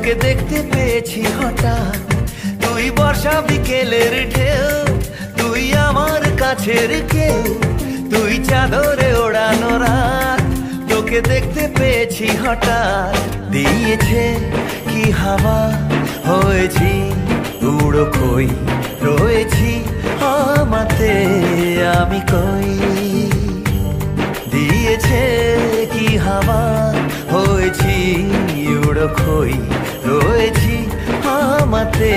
তোকে দেখতে পেয়েছি হঠাৎ। তুই বর্ষা বিকেলের ঢেউ, তুই আমার কাছের কেউ, তুই চাদরে ওড়ানো রাত। তোকে দেখতে পেয়েছি হঠাৎ, দিয়েছে কি হাওয়া, হয়েছি উড়ো কই, রয়েছি আমাতে আমি কই। দিয়েছে কি হাওয়া, হয়েছি উড়ো কই, রয়েছি আমাতে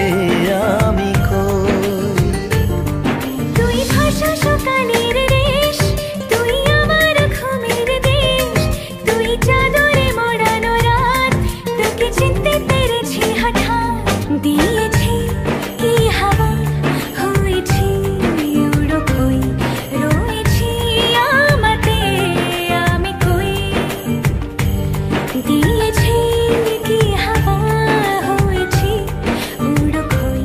আমি কই। তুই ভাষা সকালের রেশ, তুই আমার ঘুমের দেশ, তুই চাদরে মোড়ানো রাত। তোকে চিনতে পেরেছি হঠাৎ, দিয়েছি কি হাওয়া, হয়েছি উড়ো কই, রয়েছি আমাতে আমি কই। দিয়েছি কি হাওয়া, হয়েছি উড়ো কই,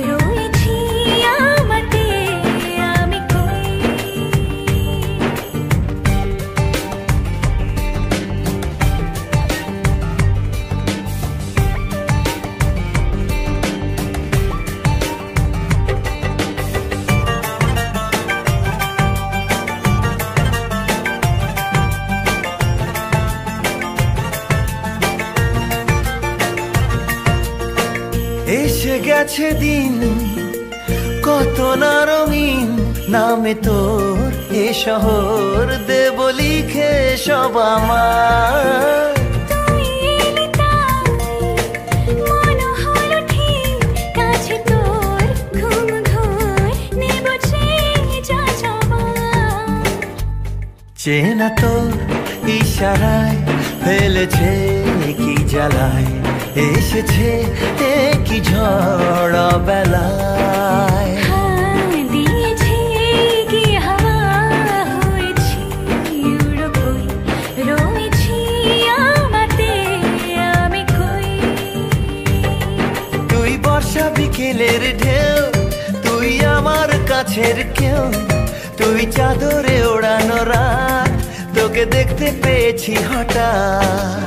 রয়েছি আমাতে আমি কই। এসে গেছে দিন কত না রঙিন, নামে তোর এ শহর দেব লিখে সব আমার। তুই এলি তাই মন হলো ঠিক, কাছে তোর ঘুম ঘুর নেব যা যাবার। চেনা তোর ইশারায় ফেলেছে কি জ্বালায়, এসেছে কি ঝড় বেলায়। দিয়েছি কি হাওয়া, হয়েছি উড়ো কই, রয়েছি আমাতে আমি কই। তুই বর্ষা বিকেলের ঢেউ, তুই আমার কাছের কেউ, তুই চাদরে ওড়ানো রাত। তোকে দেখতে পেয়েছি হঠাৎ।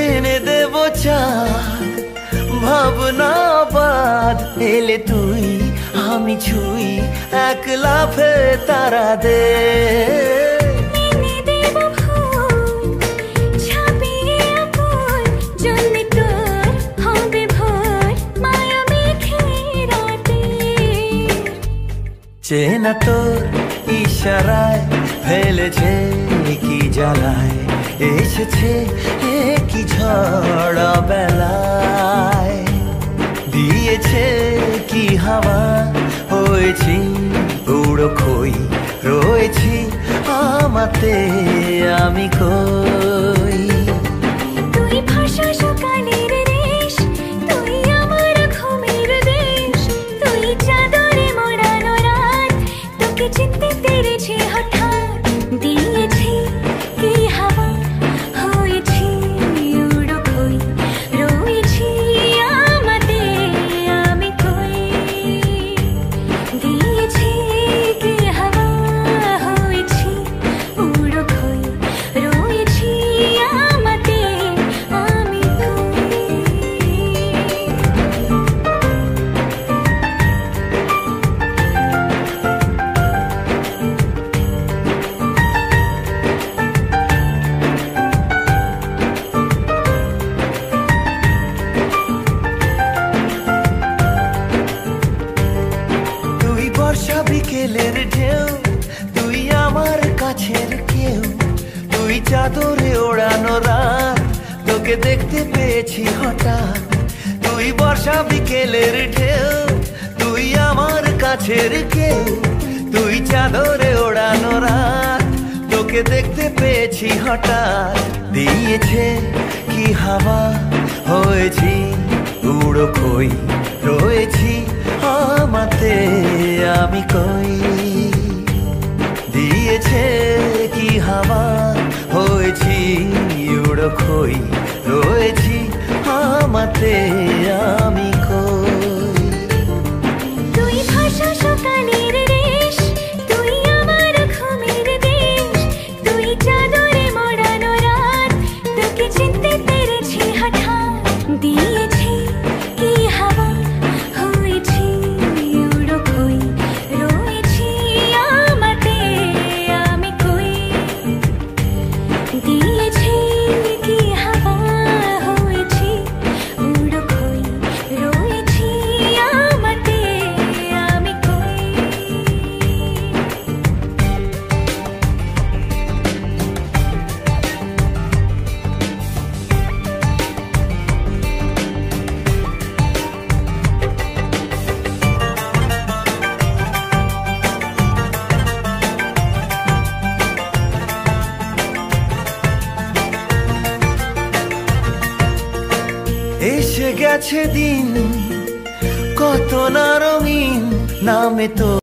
এনে দেব চাঁদ ভাবনা বাদ, এলে তুই আমি ছুই এক লাফে তারা দে। এনে দেব ফুল ছাপিয়ে আপন, জন্মে তোর হবে ভোর মায়া মেঘে রাতে। চেনা তোর ইশারায় ফেলেছে কি জ্বালায়, এসেছে কি ঝড় বেলায়। দিয়েছে কি হাওয়া, হয়েছি উড়ো কই, রয়েছি আমাতে আমি কই। তুই ভাষা সকালের রেশ, তুই আমার ঘুমের দেশ, তুই চাদরে মোড়ানো রাত। তোকে চিনতে পেরেছি হঠাৎ, দিয়েছি কি হাওয়া, হয়েছি উড়ো কই, রয়েছি আমাতে আমি কই। দিয়েছি কি হাওয়া, হয়েছি উড়ো কই, রয়েছি আমাতে আমি কই। তুই বর্ষা বিকেলের ঢেউ, তুই আমার কাছের কেউ, তুই চাদরে ওড়ানো রাত। তোকে দেখতে পেয়েছি হঠাৎ। তুই বর্ষা বিকেলের ঢেউ, তুই আমার কাছের কেউ, তুই চাদরে ওড়ানো রাত। তোকে দেখতে পেয়েছি হঠাৎ, দিয়েছে কি হাওয়া, হয়েছি উড়ো কই, রয়েছি আমাতে আমি কই। দিয়ে দিয়েছে কি হাওয়া, হয়েছি উড়ো খই, রয়েছি আমাতে আমি কই। তুই ভাষা সকালের রেশ, তুই আমার ঘুমের দেশ, তুই চাদরে মোড়ানো রাত, তোকে চিনতে পেরেছি হঠাৎ। দিয়েছি কি হাওয়া, হয়েছি উড়ো খই, রয়েছি আমাতে আমি কই। দিয়েছি কি হাওয়া, হয়েছি উড়ো খই, রয়েছি আমাতে আমি কই। এসে গেছে দিন কত না রঙিন, নামে তো